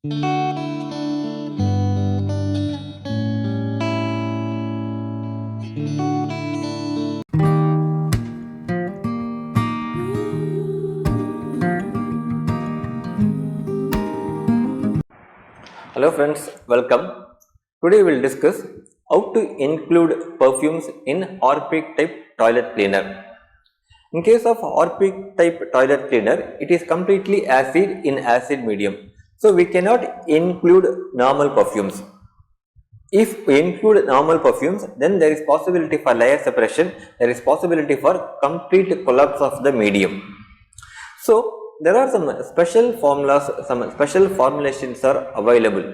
Hello friends, welcome. Today we will discuss how to include perfumes in Harpic type toilet cleaner. In case of Harpic type toilet cleaner, it is completely acid in acid medium. So we cannot include normal perfumes. If we include normal perfumes, then there is possibility for layer separation, there is possibility for complete collapse of the medium. So there are some special formulas, some special formulations are available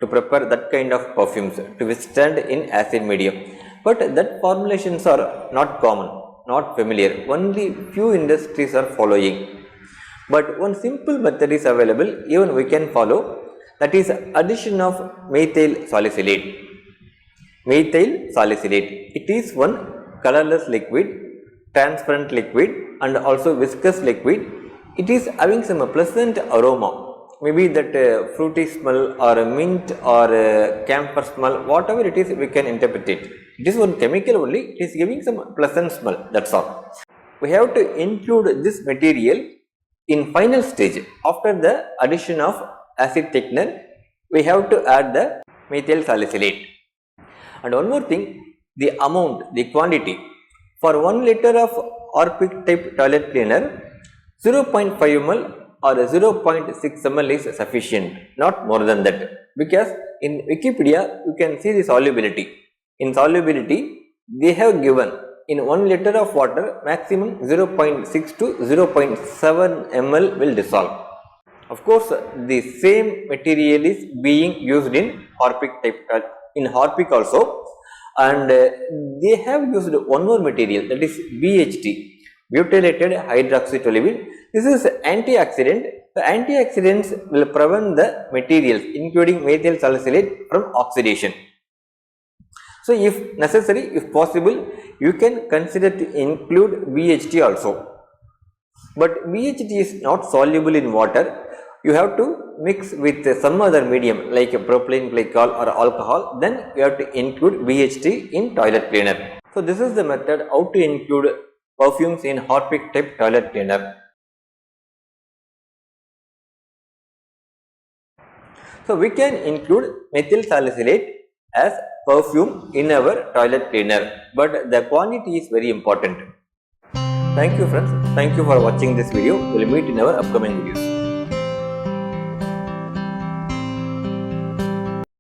to prepare that kind of perfumes to withstand in acid medium. But that formulations are not common, not familiar. Only few industries are following. But one simple method is available, even we can follow, that is addition of methyl salicylate. Methyl salicylate. It is one colorless liquid, transparent liquid and also viscous liquid. It is having some pleasant aroma, maybe that fruity smell or mint or camphor smell, whatever it is we can interpret it. It is one chemical only, it is giving some pleasant smell, that's all. We have to include this material in final stage. After the addition of acid thickener, we have to add the methyl salicylate. And one more thing, the amount, the quantity. For 1 liter of Harpic type toilet cleaner, 0.5 ml or 0.6 ml is sufficient, not more than that. Because in Wikipedia, you can see the solubility. In solubility, they have given in 1 liter of water, maximum 0.6 to 0.7 ml will dissolve. Of course, the same material is being used in Harpic type, in Harpic also, and they have used one more material, that is BHT. Butylated hydroxytoluene. This is antioxidant. The antioxidants will prevent the materials, including methyl salicylate, from oxidation. So, if necessary, if possible, you can consider to include BHT also. But BHT is not soluble in water. You have to mix with some other medium like propylene glycol or alcohol. Then you have to include BHT in toilet cleaner. So, this is the method how to include perfumes in Harpic type toilet cleaner. So we can include methyl salicylate as perfume in our toilet cleaner, but the quantity is very important. Thank you friends. Thank you for watching this video. We will meet in our upcoming videos.